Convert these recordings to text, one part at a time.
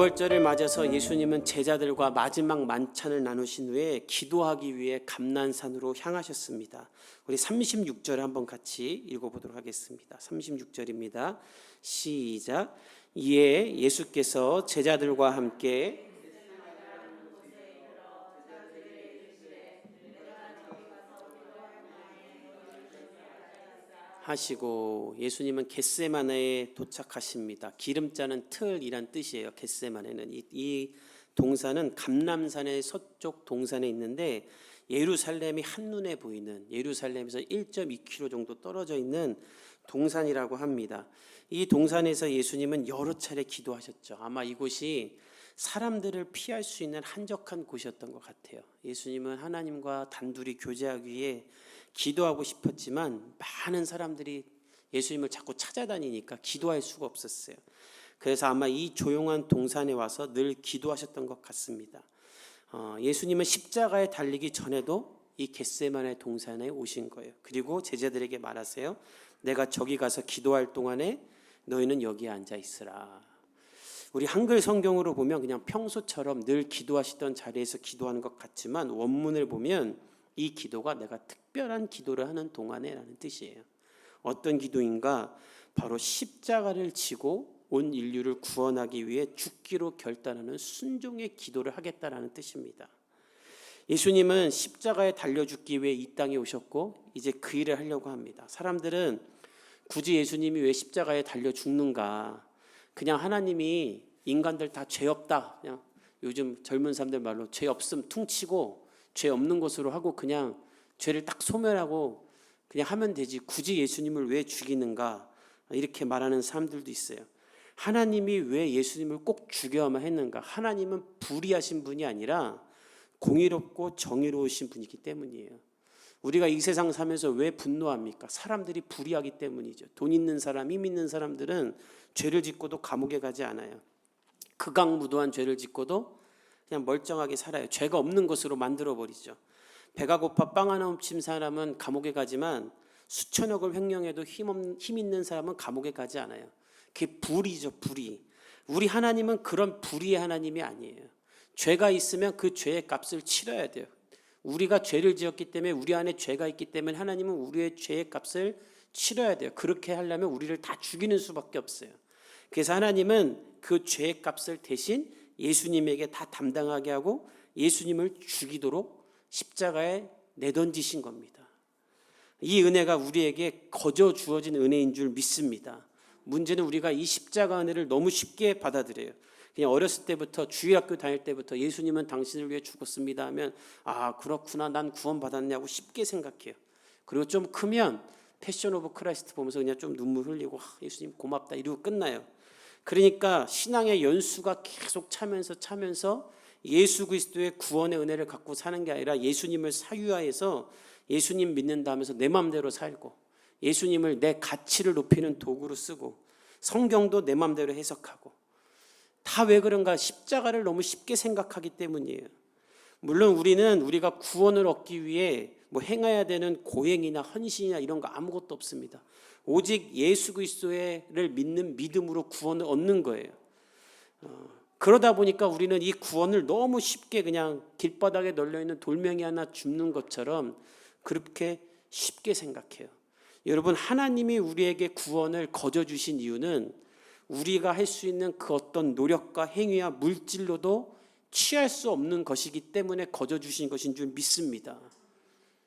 유월절을 맞아서 예수님은 제자들과 마지막 만찬을 나누신 후에 기도하기 위해 감난산으로 향하셨습니다. 우리 36절 한번 같이 읽어보도록 하겠습니다. 36절입니다. 시작. 이에 예수께서 제자들과 함께 하시고 예수님은 겟세마네에 도착하십니다. 기름 짜는 틀이란 뜻이에요. 겟세마네는 이 동산은 감람산의 서쪽 동산에 있는데 예루살렘이 한눈에 보이는, 예루살렘에서 1.2km 정도 떨어져 있는 동산이라고 합니다. 이 동산에서 예수님은 여러 차례 기도하셨죠. 아마 이곳이 사람들을 피할 수 있는 한적한 곳이었던 것 같아요. 예수님은 하나님과 단둘이 교제하기 위해 기도하고 싶었지만 많은 사람들이 예수님을 자꾸 찾아다니니까 기도할 수가 없었어요. 그래서 아마 이 조용한 동산에 와서 늘 기도하셨던 것 같습니다. 예수님은 십자가에 달리기 전에도 이 겟세마네 동산에 오신 거예요. 그리고 제자들에게 말하세요. 내가 저기 가서 기도할 동안에 너희는 여기에 앉아 있으라. 우리 한글 성경으로 보면 그냥 평소처럼 늘 기도하시던 자리에서 기도하는 것 같지만 원문을 보면 이 기도가 내가 특별한 기도를 하는 동안에 라는 뜻이에요. 어떤 기도인가? 바로 십자가를 지고 온 인류를 구원하기 위해 죽기로 결단하는 순종의 기도를 하겠다라는 뜻입니다. 예수님은 십자가에 달려 죽기 위해 이 땅에 오셨고 이제 그 일을 하려고 합니다. 사람들은 굳이 예수님이 왜 십자가에 달려 죽는가? 그냥 하나님이 인간들 다 죄 없다, 그냥 요즘 젊은 사람들 말로 죄 없음 퉁치고 죄 없는 것으로 하고 그냥 죄를 딱 소멸하고 그냥 하면 되지, 굳이 예수님을 왜 죽이는가, 이렇게 말하는 사람들도 있어요. 하나님이 왜 예수님을 꼭 죽여야만 했는가? 하나님은 불의하신 분이 아니라 공의롭고 정의로우신 분이기 때문이에요. 우리가 이 세상 살면서 왜 분노합니까? 사람들이 불의하기 때문이죠. 돈 있는 사람, 힘 있는 사람들은 죄를 짓고도 감옥에 가지 않아요. 극악무도한 죄를 짓고도 그냥 멀쩡하게 살아요. 죄가 없는 것으로 만들어버리죠. 배가 고파 빵 하나 훔친 사람은 감옥에 가지만 수천억을 횡령해도 힘 있는 사람은 감옥에 가지 않아요. 그게 불의죠, 불의. 우리 하나님은 그런 불의의 하나님이 아니에요. 죄가 있으면 그 죄의 값을 치러야 돼요. 우리가 죄를 지었기 때문에, 우리 안에 죄가 있기 때문에 하나님은 우리의 죄의 값을 치러야 돼요. 그렇게 하려면 우리를 다 죽이는 수밖에 없어요. 그래서 하나님은 그 죄의 값을 대신 예수님에게 다 담당하게 하고 예수님을 죽이도록 십자가에 내던지신 겁니다. 이 은혜가 우리에게 거저 주어진 은혜인 줄 믿습니다. 문제는 우리가 이 십자가 은혜를 너무 쉽게 받아들여요. 그냥 어렸을 때부터, 주일학교 다닐 때부터 예수님은 당신을 위해 죽었습니다 하면 아 그렇구나, 난 구원받았냐고 쉽게 생각해요. 그리고 좀 크면 패션 오브 크라이스트 보면서 그냥 좀 눈물 흘리고 예수님 고맙다 이러고 끝나요. 그러니까 신앙의 연수가 계속 차면서 예수 그리스도의 구원의 은혜를 갖고 사는 게 아니라 예수님을 사유화해서 예수님 믿는다 하면서 내 마음대로 살고, 예수님을 내 가치를 높이는 도구로 쓰고, 성경도 내 마음대로 해석하고, 다 왜 그런가? 십자가를 너무 쉽게 생각하기 때문이에요. 물론 우리가 구원을 얻기 위해 뭐 행해야 되는 고행이나 헌신이나 이런 거 아무것도 없습니다. 오직 예수 그리스도를 믿는 믿음으로 구원을 얻는 거예요. 그러다 보니까 우리는 이 구원을 너무 쉽게 그냥 길바닥에 널려있는 돌멩이 하나 줍는 것처럼 그렇게 쉽게 생각해요. 여러분, 하나님이 우리에게 구원을 거저 주신 이유는 우리가 할 수 있는 그 어떤 노력과 행위와 물질로도 취할 수 없는 것이기 때문에 거저 주신 것인 줄 믿습니다.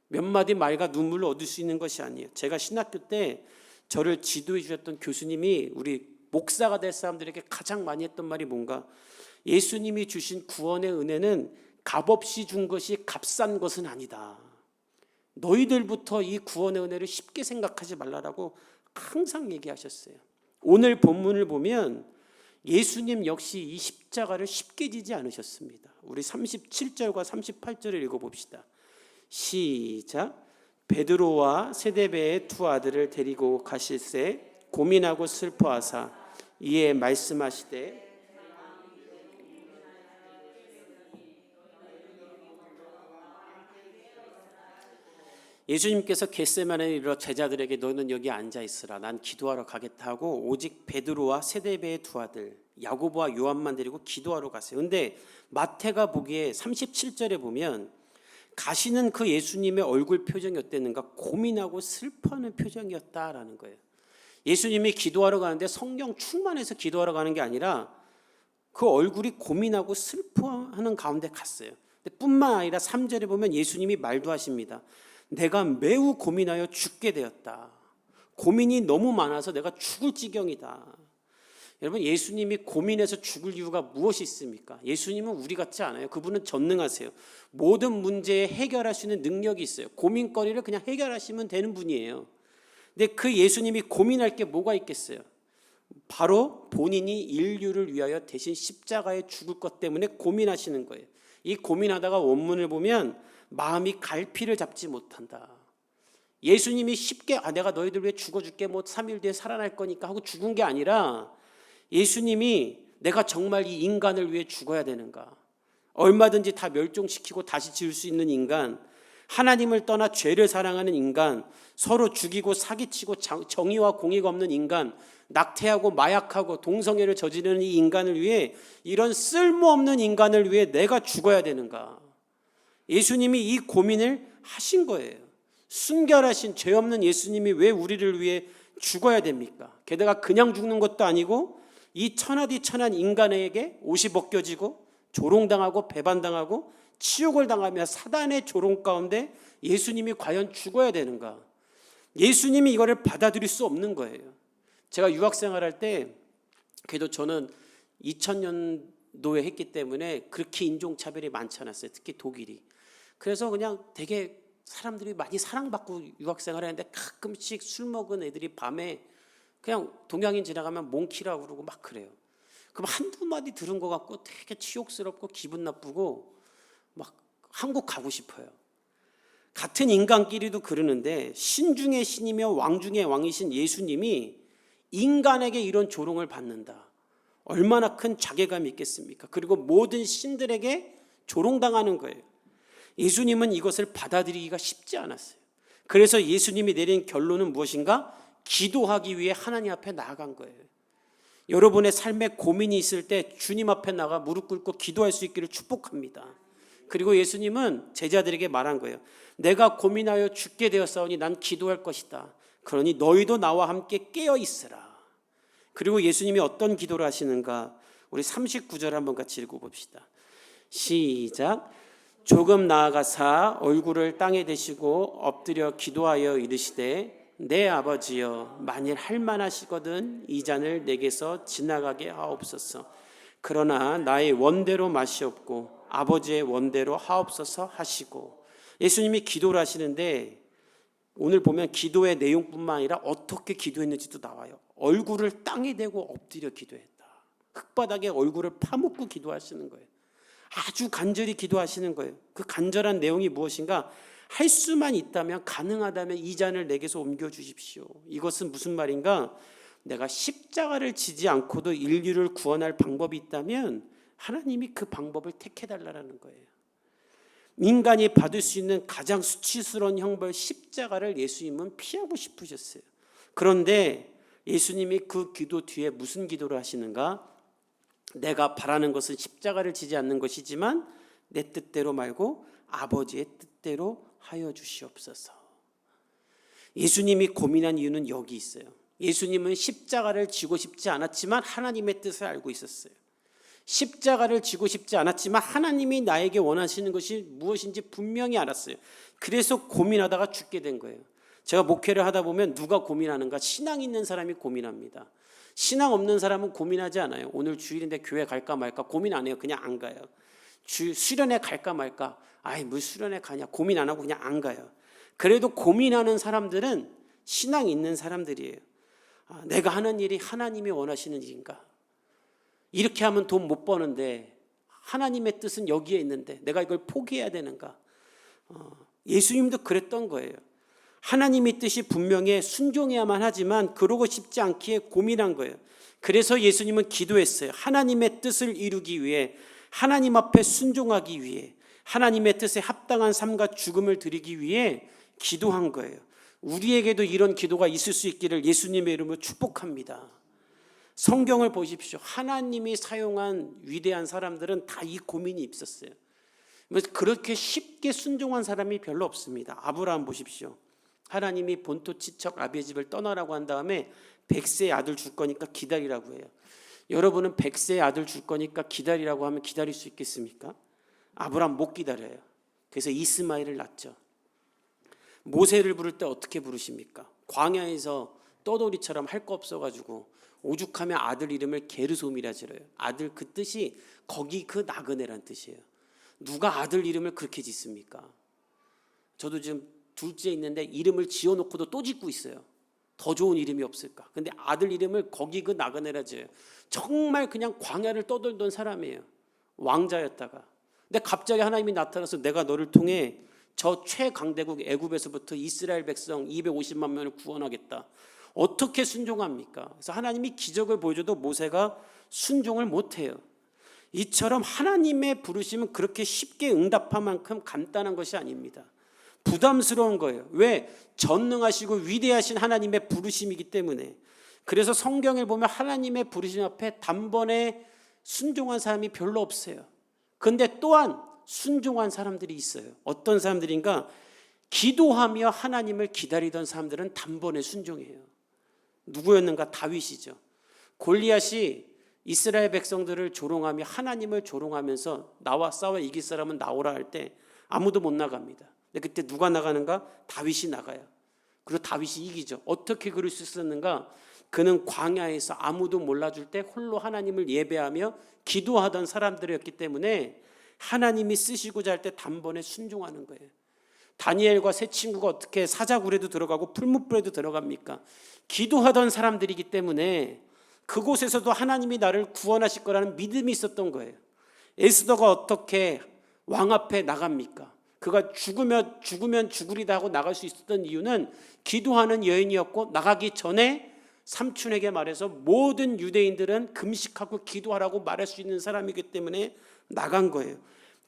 몇 마디 말과 눈물로 얻을 수 있는 것이 아니에요. 제가 신학교 때 저를 지도해 주셨던 교수님이 우리 목사가 될 사람들에게 가장 많이 했던 말이 뭔가? 예수님이 주신 구원의 은혜는 값없이 준 것이 값싼 것은 아니다. 너희들부터 이 구원의 은혜를 쉽게 생각하지 말라라고 항상 얘기하셨어요. 오늘 본문을 보면 예수님 역시 이 십자가를 쉽게 지지 않으셨습니다. 우리 37절과 38절을 읽어봅시다. 시작. 베드로와 세데베의 두 아들을 데리고 가실새 고민하고 슬퍼하사 이에 말씀하시되 예수님께서 겟세마네에 이르러 제자들에게 너는 여기 앉아 있으라. 난 기도하러 가겠다 하고 오직 베드로와 세데베의 두 아들 야고보와 요한만 데리고 기도하러 갔어요. 근데 마태가 보기에 37절에 보면 가시는 그 예수님의 얼굴 표정이 어땠는가? 고민하고 슬퍼하는 표정이었다라는 거예요. 예수님이 기도하러 가는데 성령 충만해서 기도하러 가는 게 아니라 그 얼굴이 고민하고 슬퍼하는 가운데 갔어요. 뿐만 아니라 3절에 보면 예수님이 말도 하십니다. 내가 매우 고민하여 죽게 되었다. 고민이 너무 많아서 내가 죽을 지경이다. 여러분, 예수님이 고민해서 죽을 이유가 무엇이 있습니까? 예수님은 우리 같지 않아요. 그분은 전능하세요. 모든 문제에 해결할 수 있는 능력이 있어요. 고민거리를 그냥 해결하시면 되는 분이에요. 근데 그 예수님이 고민할 게 뭐가 있겠어요? 바로 본인이 인류를 위하여 대신 십자가에 죽을 것 때문에 고민하시는 거예요. 이 고민하다가 원문을 보면 마음이 갈피를 잡지 못한다. 예수님이 쉽게 내가 너희들 위해 죽어줄게, 3일 뒤에 살아날 거니까 하고 죽은 게 아니라 예수님이 내가 정말 이 인간을 위해 죽어야 되는가? 얼마든지 다 멸종시키고 다시 지을 수 있는 인간, 하나님을 떠나 죄를 사랑하는 인간, 서로 죽이고 사기치고 정의와 공의가 없는 인간, 낙태하고 마약하고 동성애를 저지르는 이 인간을 위해, 이런 쓸모없는 인간을 위해 내가 죽어야 되는가? 예수님이 이 고민을 하신 거예요. 순결하신 죄 없는 예수님이 왜 우리를 위해 죽어야 됩니까? 게다가 그냥 죽는 것도 아니고 이 천하디천한 인간에게 옷이 벗겨지고 조롱당하고 배반당하고 치욕을 당하며 사단의 조롱 가운데 예수님이 과연 죽어야 되는가? 예수님이 이거를 받아들일 수 없는 거예요. 제가 유학생활할 때, 그래도 저는 2000년도에 했기 때문에 그렇게 인종차별이 많지 않았어요. 특히 독일이. 그래서 그냥 되게 사람들이 많이 사랑받고 유학생활을 했는데, 가끔씩 술 먹은 애들이 밤에 그냥 동양인 지나가면 몽키라고 그러고 막 그래요. 그럼 한두 마디 들은 것 같고 되게 치욕스럽고 기분 나쁘고 막 한국 가고 싶어요. 같은 인간끼리도 그러는데 신 중의 신이며 왕 중의 왕이신 예수님이 인간에게 이런 조롱을 받는다. 얼마나 큰 자괴감이 있겠습니까? 그리고 모든 신들에게 조롱당하는 거예요. 예수님은 이것을 받아들이기가 쉽지 않았어요. 그래서 예수님이 내린 결론은 무엇인가? 기도하기 위해 하나님 앞에 나아간 거예요. 여러분의 삶에 고민이 있을 때 주님 앞에 나가 무릎 꿇고 기도할 수 있기를 축복합니다. 그리고 예수님은 제자들에게 말한 거예요. 내가 고민하여 죽게 되었사오니 난 기도할 것이다. 그러니 너희도 나와 함께 깨어 있으라. 그리고 예수님이 어떤 기도를 하시는가? 우리 39절 한번 같이 읽어봅시다. 시작. 조금 나아가사 얼굴을 땅에 대시고 엎드려 기도하여 이르시되 내 아버지여, 만일 할만하시거든 이 잔을 내게서 지나가게 하옵소서. 그러나 나의 원대로 마시옵고 아버지의 원대로 하옵소서 하시고. 예수님이 기도를 하시는데 오늘 보면 기도의 내용뿐만 아니라 어떻게 기도했는지도 나와요. 얼굴을 땅에 대고 엎드려 기도했다. 흙바닥에 얼굴을 파묻고 기도하시는 거예요. 아주 간절히 기도하시는 거예요. 그 간절한 내용이 무엇인가? 할 수만 있다면, 가능하다면 이 잔을 내게서 옮겨주십시오. 이것은 무슨 말인가? 내가 십자가를 지지 않고도 인류를 구원할 방법이 있다면 하나님이 그 방법을 택해달라는 거예요. 인간이 받을 수 있는 가장 수치스러운 형벌 십자가를 예수님은 피하고 싶으셨어요. 그런데 예수님이 그 기도 뒤에 무슨 기도를 하시는가? 내가 바라는 것은 십자가를 지지 않는 것이지만 내 뜻대로 말고 아버지의 뜻대로 하여 주시옵소서. 예수님이 고민한 이유는 여기 있어요. 예수님은 십자가를 지고 싶지 않았지만 하나님의 뜻을 알고 있었어요. 십자가를 지고 싶지 않았지만 하나님이 나에게 원하시는 것이 무엇인지 분명히 알았어요. 그래서 고민하다가 죽게 된 거예요. 제가 목회를 하다 보면 누가 고민하는가? 신앙 있는 사람이 고민합니다. 신앙 없는 사람은 고민하지 않아요. 오늘 주일인데 교회 갈까 말까 고민 안 해요. 그냥 안 가요. 수련회 갈까 말까, 뭐 수련회 가냐, 고민 안 하고 그냥 안 가요. 그래도 고민하는 사람들은 신앙 있는 사람들이에요. 내가 하는 일이 하나님이 원하시는 일인가? 이렇게 하면 돈 못 버는데 하나님의 뜻은 여기에 있는데 내가 이걸 포기해야 되는가? 예수님도 그랬던 거예요. 하나님의 뜻이 분명히 순종해야만 하지만 그러고 싶지 않기에 고민한 거예요. 그래서 예수님은 기도했어요. 하나님의 뜻을 이루기 위해, 하나님 앞에 순종하기 위해, 하나님의 뜻에 합당한 삶과 죽음을 드리기 위해 기도한 거예요. 우리에게도 이런 기도가 있을 수 있기를 예수님의 이름으로 축복합니다. 성경을 보십시오. 하나님이 사용한 위대한 사람들은 다 이 고민이 있었어요. 그렇게 쉽게 순종한 사람이 별로 없습니다. 아브라함 보십시오. 하나님이 본토 친척 아비의 집을 떠나라고 한 다음에 100세의 아들 줄 거니까 기다리라고 해요. 여러분은 100세의 아들 줄 거니까 기다리라고 하면 기다릴 수 있겠습니까? 아브라함 못 기다려요. 그래서 이스마엘을 낳죠. 모세를 부를 때 어떻게 부르십니까? 광야에서 떠돌이처럼 할 거 없어가지고 오죽하면 아들 이름을 게르솜이라 지어요. 아들 그 뜻이 거기 그 나그네란 뜻이에요. 누가 아들 이름을 그렇게 짓습니까? 저도 지금 둘째 있는데 이름을 지어놓고도 또 짓고 있어요. 더 좋은 이름이 없을까? 근데 아들 이름을 거기 그 나그네라 지어요. 정말 그냥 광야를 떠돌던 사람이에요. 왕자였다가. 근데 갑자기 하나님이 나타나서 내가 너를 통해 저 최강대국 애굽에서부터 이스라엘 백성 250만 명을 구원하겠다. 어떻게 순종합니까? 그래서 하나님이 기적을 보여줘도 모세가 순종을 못해요. 이처럼 하나님의 부르심은 그렇게 쉽게 응답할 만큼 간단한 것이 아닙니다. 부담스러운 거예요. 왜? 전능하시고 위대하신 하나님의 부르심이기 때문에. 그래서 성경을 보면 하나님의 부르심 앞에 단번에 순종한 사람이 별로 없어요. 그런데 또한 순종한 사람들이 있어요. 어떤 사람들인가? 기도하며 하나님을 기다리던 사람들은 단번에 순종해요. 누구였는가? 다윗이죠. 골리앗이 이스라엘 백성들을 조롱하며 하나님을 조롱하면서 나와 싸워 이길 사람은 나오라 할 때 아무도 못 나갑니다. 근데 그때 누가 나가는가? 다윗이 나가요. 그리고 다윗이 이기죠. 어떻게 그럴 수 있었는가? 그는 광야에서 아무도 몰라줄 때 홀로 하나님을 예배하며 기도하던 사람들이었기 때문에 하나님이 쓰시고자 할 때 단번에 순종하는 거예요. 다니엘과 세 친구가 어떻게 사자굴에도 들어가고 풀무불에도 들어갑니까? 기도하던 사람들이기 때문에 그곳에서도 하나님이 나를 구원하실 거라는 믿음이 있었던 거예요. 에스더가 어떻게 왕 앞에 나갑니까? 그가 죽으면 죽으리다 하고 나갈 수 있었던 이유는 기도하는 여인이었고, 나가기 전에 삼촌에게 말해서 모든 유대인들은 금식하고 기도하라고 말할 수 있는 사람이기 때문에 나간 거예요.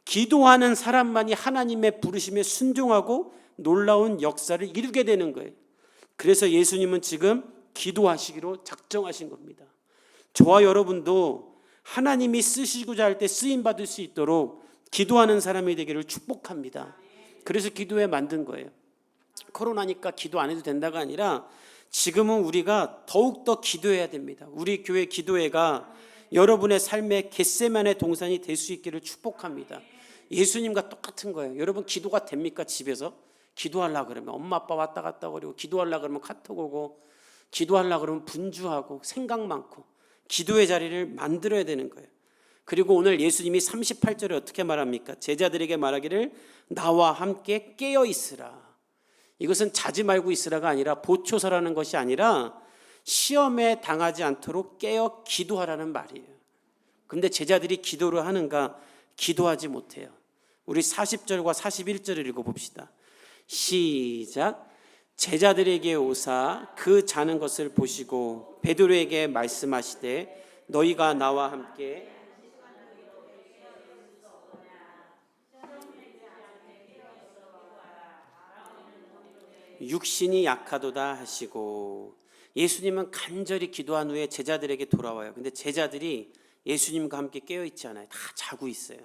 기도하는 사람만이 하나님의 부르심에 순종하고 놀라운 역사를 이루게 되는 거예요. 그래서 예수님은 지금 기도하시기로 작정하신 겁니다. 저와 여러분도 하나님이 쓰시고자 할 때 쓰임받을 수 있도록 기도하는 사람이 되기를 축복합니다. 그래서 기도회 만든 거예요. 코로나니까 기도 안 해도 된다가 아니라 지금은 우리가 더욱더 기도해야 됩니다. 우리 교회 기도회가 여러분의 삶의 겟세마네 동산이 될 수 있기를 축복합니다. 예수님과 똑같은 거예요. 여러분 기도가 됩니까? 집에서 기도하려고 그러면 엄마 아빠 왔다 갔다 거리고, 기도하려고 그러면 카톡 오고, 기도하려고 그러면 분주하고 생각 많고, 기도의 자리를 만들어야 되는 거예요. 그리고 오늘 예수님이 38절에 어떻게 말합니까? 제자들에게 말하기를 나와 함께 깨어 있으라. 이것은 자지 말고 있으라가 아니라, 보초서라는 것이 아니라 시험에 당하지 않도록 깨어 기도하라는 말이에요. 그런데 제자들이 기도를 하는가? 기도하지 못해요. 우리 40절과 41절을 읽어봅시다. 시작. 제자들에게 오사 그 자는 것을 보시고 베드로에게 말씀하시되 너희가 나와 함께 육신이 약하도다 하시고, 예수님은 간절히 기도한 후에 제자들에게 돌아와요. 근데 제자들이 예수님과 함께 깨어있지 않아요. 다 자고 있어요.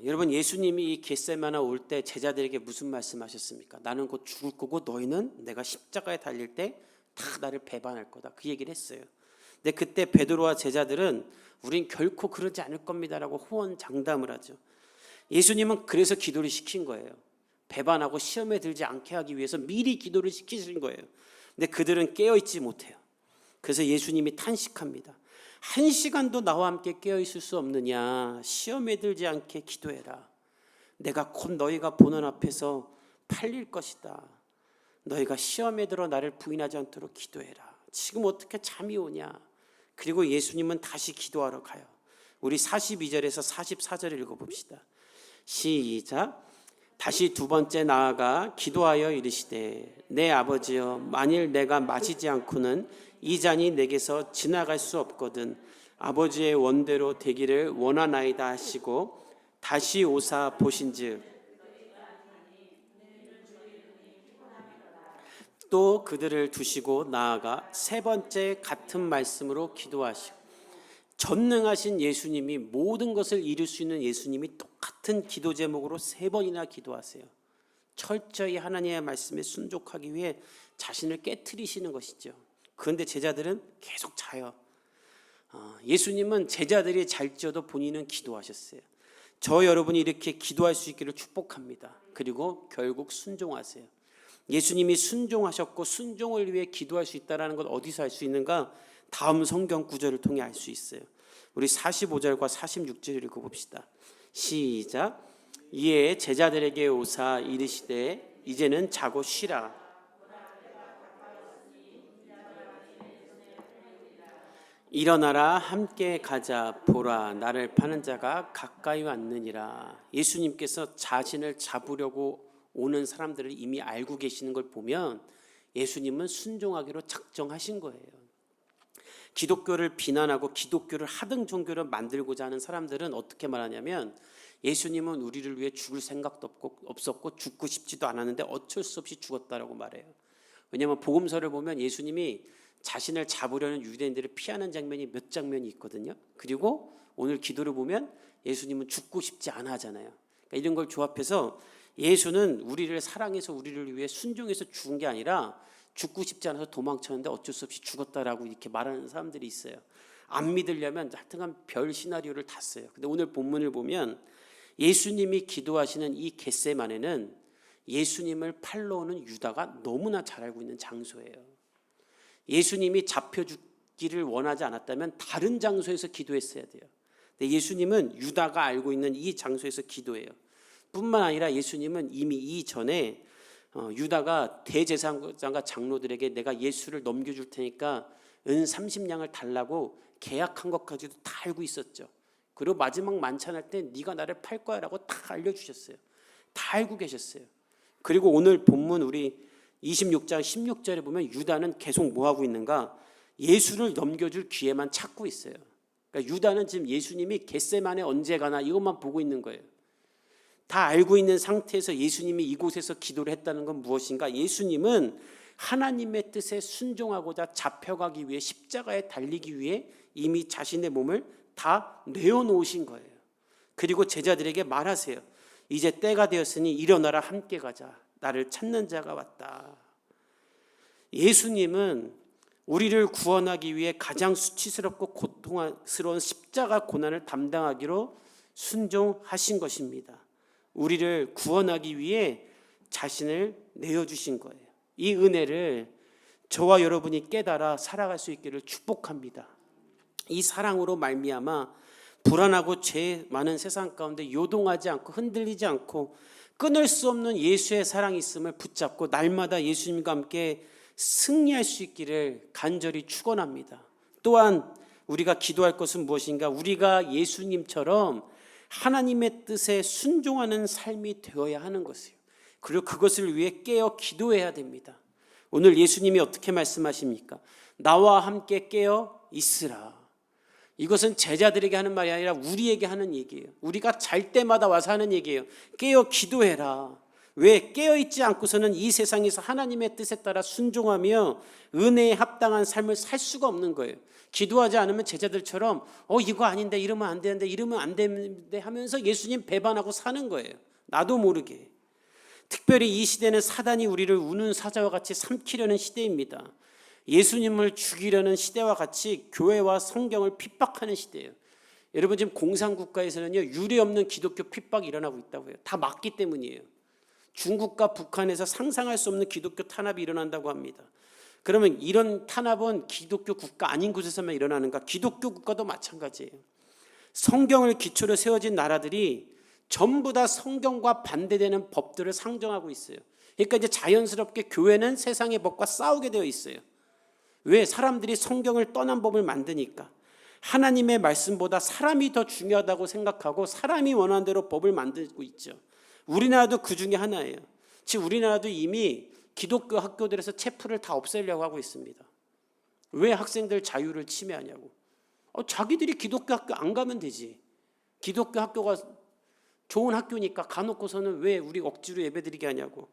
여러분, 예수님이 이 겟세마네 올 때 제자들에게 무슨 말씀하셨습니까? 나는 곧 죽을 거고 너희는 내가 십자가에 달릴 때 다 나를 배반할 거다. 그 얘기를 했어요. 근데 그때 베드로와 제자들은 우린 결코 그러지 않을 겁니다라고 호언장담을 하죠. 예수님은 그래서 기도를 시킨 거예요. 배반하고 시험에 들지 않게 하기 위해서 미리 기도를 시키신 거예요. 근데 그들은 깨어있지 못해요. 그래서 예수님이 탄식합니다. 1시간도 나와 함께 깨어있을 수 없느냐? 시험에 들지 않게 기도해라. 내가 곧 너희가 보는 앞에서 팔릴 것이다. 너희가 시험에 들어 나를 부인하지 않도록 기도해라. 지금 어떻게 잠이 오냐? 그리고 예수님은 다시 기도하러 가요. 우리 42절에서 44절을 읽어봅시다. 시작. 다시 두 번째 나아가 기도하여 이르시되 내 아버지여, 만일 내가 마시지 않고는 이 잔이 내게서 지나갈 수 없거든 아버지의 원대로 되기를 원하나이다 하시고 다시 오사 보신즉 또 그들을 두시고 나아가 세 번째 같은 말씀으로 기도하시고, 전능하신 예수님이, 모든 것을 이룰 수 있는 예수님이 똑같은 기도 제목으로 세 번이나 기도하세요. 철저히 하나님의 말씀에 순종하기 위해 자신을 깨트리시는 것이죠. 그런데 제자들은 계속 자요. 예수님은 제자들이 잘지어도 본인은 기도하셨어요. 저 여러분이 이렇게 기도할 수 있기를 축복합니다. 그리고 결국 순종하세요. 예수님이 순종하셨고 순종을 위해 기도할 수 있다는 것 어디서 알 수 있는가? 다음 성경 구절을 통해 알 수 있어요. 우리 45절과 46절 읽어봅시다. 시작. 이에 제자들에게 오사 이르시되 이제는 자고 쉬라. 일어나라, 함께 가자. 보라, 나를 파는 자가 가까이 왔느니라. 예수님께서 자신을 잡으려고 오는 사람들을 이미 알고 계시는 걸 보면 예수님은 순종하기로 작정하신 거예요. 기독교를 비난하고 기독교를 하등 종교로 만들고자 하는 사람들은 어떻게 말하냐면, 예수님은 우리를 위해 죽을 생각도 없었고 죽고 싶지도 않았는데 어쩔 수 없이 죽었다라고 말해요. 왜냐하면 복음서를 보면 예수님이 자신을 잡으려는 유대인들을 피하는 장면이 몇 장면이 있거든요. 그리고 오늘 기도를 보면 예수님은 죽고 싶지 않아 하잖아요. 그러니까 이런 걸 조합해서 예수는 우리를 사랑해서 우리를 위해 순종해서 죽은 게 아니라 죽고 싶지 않아서 도망쳤는데 어쩔 수 없이 죽었다라고 이렇게 말하는 사람들이 있어요. 안 믿으려면 하여튼간 별 시나리오를 다 써요. 근데 오늘 본문을 보면 예수님이 기도하시는 이 겟세마네는 예수님을 팔러 오는 유다가 너무나 잘 알고 있는 장소예요. 예수님이 잡혀 죽기를 원하지 않았다면 다른 장소에서 기도했어야 돼요. 근데 예수님은 유다가 알고 있는 이 장소에서 기도해요. 뿐만 아니라 예수님은 이미 이전에 유다가 대제사장과 장로들에게 내가 예수를 넘겨줄 테니까 은 30냥을 달라고 계약한 것까지도 다 알고 있었죠. 그리고 마지막 만찬할 때 네가 나를 팔 거야 라고 다 알려주셨어요. 다 알고 계셨어요. 그리고 오늘 본문 우리 26장 16절에 보면 유다는 계속 뭐하고 있는가? 예수를 넘겨줄 기회만 찾고 있어요. 그러니까 유다는 지금 예수님이 겟세마네 언제 가나 이것만 보고 있는 거예요. 다 알고 있는 상태에서 예수님이 이곳에서 기도를 했다는 건 무엇인가? 예수님은 하나님의 뜻에 순종하고자 잡혀가기 위해 십자가에 달리기 위해 이미 자신의 몸을 다 내어놓으신 거예요. 그리고 제자들에게 말하세요. 이제 때가 되었으니 일어나라, 함께 가자. 나를 찾는 자가 왔다. 예수님은 우리를 구원하기 위해 가장 수치스럽고 고통스러운 십자가 고난을 담당하기로 순종하신 것입니다. 우리를 구원하기 위해 자신을 내어주신 거예요. 이 은혜를 저와 여러분이 깨달아 살아갈 수 있기를 축복합니다. 이 사랑으로 말미암아 불안하고 죄 많은 세상 가운데 요동하지 않고 흔들리지 않고 끊을 수 없는 예수의 사랑이 있음을 붙잡고 날마다 예수님과 함께 승리할 수 있기를 간절히 축원합니다. 또한 우리가 기도할 것은 무엇인가? 우리가 예수님처럼 하나님의 뜻에 순종하는 삶이 되어야 하는 것이에요. 그리고 그것을 위해 깨어 기도해야 됩니다. 오늘 예수님이 어떻게 말씀하십니까? 나와 함께 깨어 있으라. 이것은 제자들에게 하는 말이 아니라 우리에게 하는 얘기예요. 우리가 잘 때마다 와서 하는 얘기예요. 깨어 기도해라. 왜? 깨어있지 않고서는 이 세상에서 하나님의 뜻에 따라 순종하며 은혜에 합당한 삶을 살 수가 없는 거예요. 기도하지 않으면 제자들처럼 이거 아닌데, 이러면 안 되는데, 이러면 안 되는데 하면서 예수님 배반하고 사는 거예요. 나도 모르게. 특별히 이 시대는 사단이 우리를 우는 사자와 같이 삼키려는 시대입니다. 예수님을 죽이려는 시대와 같이 교회와 성경을 핍박하는 시대예요. 여러분, 지금 공산국가에서는요, 유례 없는 기독교 핍박이 일어나고 있다고 해요. 다 맞기 때문이에요. 중국과 북한에서 상상할 수 없는 기독교 탄압이 일어난다고 합니다. 그러면 이런 탄압은 기독교 국가 아닌 곳에서만 일어나는가? 기독교 국가도 마찬가지예요. 성경을 기초로 세워진 나라들이 전부 다 성경과 반대되는 법들을 상정하고 있어요. 그러니까 이제 자연스럽게 교회는 세상의 법과 싸우게 되어 있어요. 왜? 사람들이 성경을 떠난 법을 만드니까. 하나님의 말씀보다 사람이 더 중요하다고 생각하고 사람이 원하는 대로 법을 만들고 있죠. 우리나라도 그 중에 하나예요. 즉 우리나라도 이미 기독교 학교들에서 체프를 다 없애려고 하고 있습니다. 왜? 학생들 자유를 침해하냐고. 자기들이 기독교 학교 안 가면 되지. 기독교 학교가 좋은 학교니까 가놓고서는 왜 우리 억지로 예배드리게 하냐고.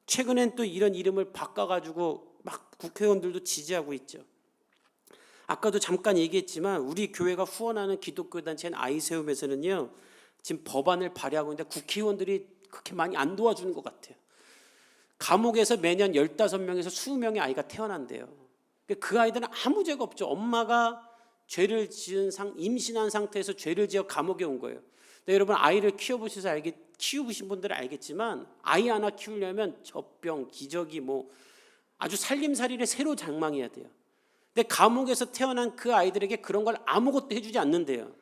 최근엔 또 이런 이름을 바꿔가지고 막 국회의원들도 지지하고 있죠. 아까도 잠깐 얘기했지만 우리 교회가 후원하는 기독교 단체인 아이세움에서는요, 지금 법안을 발의하고 있는데 국회의원들이 그렇게 많이 안 도와주는 것 같아요. 감옥에서 매년 15명에서 20명의 아이가 태어난대요. 그 아이들은 아무 죄가 없죠. 엄마가 죄를 지은 임신한 상태에서 죄를 지어 감옥에 온 거예요. 근데 여러분, 아이를 키워보신 분들은 알겠지만 아이 하나 키우려면 젖병, 기저귀, 아주 살림살이를 새로 장만해야 돼요. 근데 감옥에서 태어난 그 아이들에게 그런 걸 아무것도 해주지 않는데요.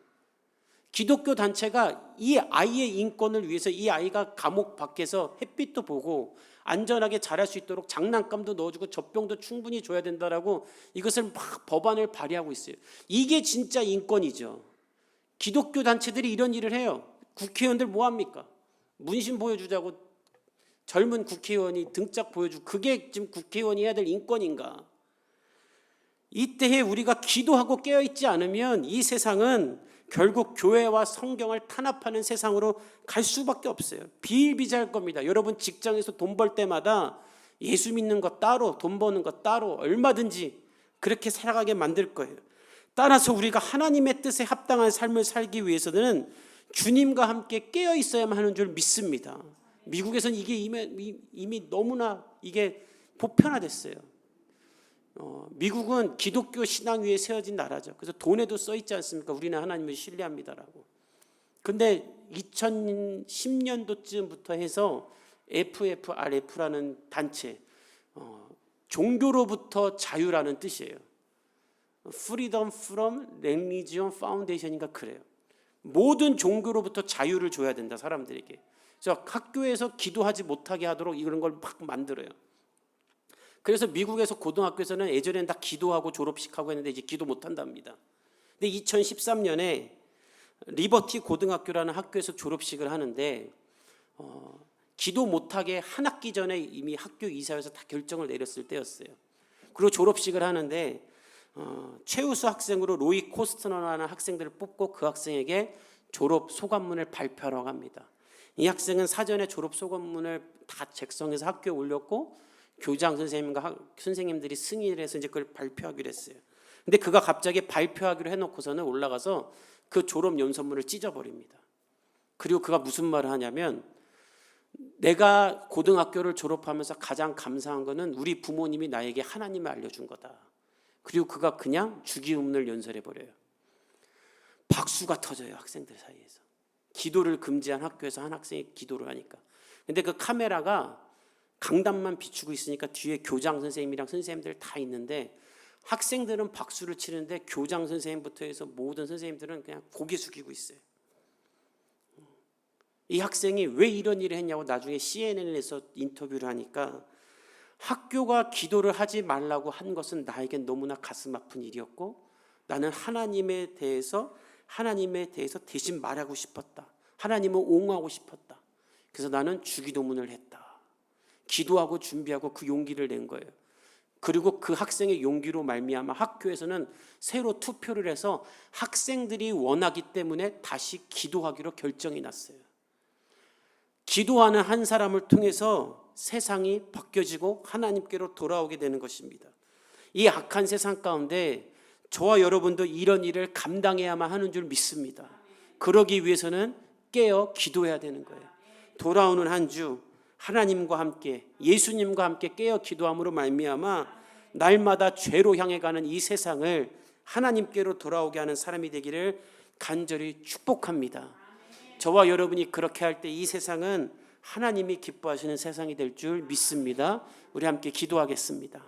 기독교 단체가 이 아이의 인권을 위해서 이 아이가 감옥 밖에서 햇빛도 보고 안전하게 자랄 수 있도록 장난감도 넣어주고 젖병도 충분히 줘야 된다라고 이것을 막 법안을 발의하고 있어요. 이게 진짜 인권이죠. 기독교 단체들이 이런 일을 해요. 국회의원들 뭐합니까? 문신 보여주자고 젊은 국회의원이 등짝 보여주고, 그게 지금 국회의원이 해야 될 인권인가? 이때에 우리가 기도하고 깨어있지 않으면 이 세상은 결국 교회와 성경을 탄압하는 세상으로 갈 수밖에 없어요. 비일비재할 겁니다. 여러분, 직장에서 돈 벌 때마다 예수 믿는 것 따로, 돈 버는 것 따로, 얼마든지 그렇게 살아가게 만들 거예요. 따라서 우리가 하나님의 뜻에 합당한 삶을 살기 위해서는 주님과 함께 깨어 있어야만 하는 줄 믿습니다. 미국에서는 이게 이미 너무나 이게 보편화됐어요. 미국은 기독교 신앙 위에 세워진 나라죠. 그래서 돈에도 써 있지 않습니까? 우리는 하나님을 신뢰합니다라고. 근데 2010년도쯤부터 해서 FFRF라는 단체, 종교로부터 자유라는 뜻이에요. Freedom from Religion Foundation인가 그래요. 모든 종교로부터 자유를 줘야 된다, 사람들에게. 그래서 학교에서 기도하지 못하게 하도록 이런 걸 막 만들어요. 그래서 미국에서 고등학교에서는 예전에는 다 기도하고 졸업식하고 했는데 이제 기도 못한답니다. 근데 2013년에 리버티 고등학교라는 학교에서 졸업식을 하는데 기도 못하게 한 학기 전에 이미 학교 이사회에서 다 결정을 내렸을 때였어요. 그리고 졸업식을 하는데 최우수 학생으로 로이 코스트너라는 학생들을 뽑고 그 학생에게 졸업 소감문을 발표하라고 합니다. 이 학생은 사전에 졸업 소감문을 다 작성해서 학교에 올렸고 교장 선생님과 선생님들이 승인을 해서 이제 그걸 발표하기로 했어요. 근데 그가 갑자기 발표하기로 해놓고서는 올라가서 그 졸업 연설문을 찢어버립니다. 그리고 그가 무슨 말을 하냐면, 내가 고등학교를 졸업하면서 가장 감사한 거는 우리 부모님이 나에게 하나님을 알려준 거다. 그리고 그가 그냥 주기도문을 연설해버려요. 박수가 터져요, 학생들 사이에서. 기도를 금지한 학교에서 한 학생이 기도를 하니까. 근데 그 카메라가 강단만 비추고 있으니까 뒤에 교장 선생님이랑 선생님들 다 있는데, 학생들은 박수를 치는데 교장 선생님부터 해서 모든 선생님들은 그냥 고개 숙이고 있어요. 이 학생이 왜 이런 일을 했냐고 나중에 CNN에서 인터뷰를 하니까, 학교가 기도를 하지 말라고 한 것은 나에겐 너무나 가슴 아픈 일이었고, 나는 하나님에 대해서 대신 말하고 싶었다. 하나님을 옹호하고 싶었다. 그래서 나는 주기도문을 했다. 기도하고 준비하고 그 용기를 낸 거예요. 그리고 그 학생의 용기로 말미암아 학교에서는 새로 투표를 해서 학생들이 원하기 때문에 다시 기도하기로 결정이 났어요. 기도하는 한 사람을 통해서 세상이 바뀌어지고 하나님께로 돌아오게 되는 것입니다. 이 악한 세상 가운데 저와 여러분도 이런 일을 감당해야만 하는 줄 믿습니다. 그러기 위해서는 깨어 기도해야 되는 거예요. 돌아오는 한 주 하나님과 함께, 예수님과 함께 깨어 기도함으로 말미암아 날마다 죄로 향해 가는 이 세상을 하나님께로 돌아오게 하는 사람이 되기를 간절히 축복합니다. 저와 여러분이 그렇게 할 때 이 세상은 하나님이 기뻐하시는 세상이 될 줄 믿습니다. 우리 함께 기도하겠습니다.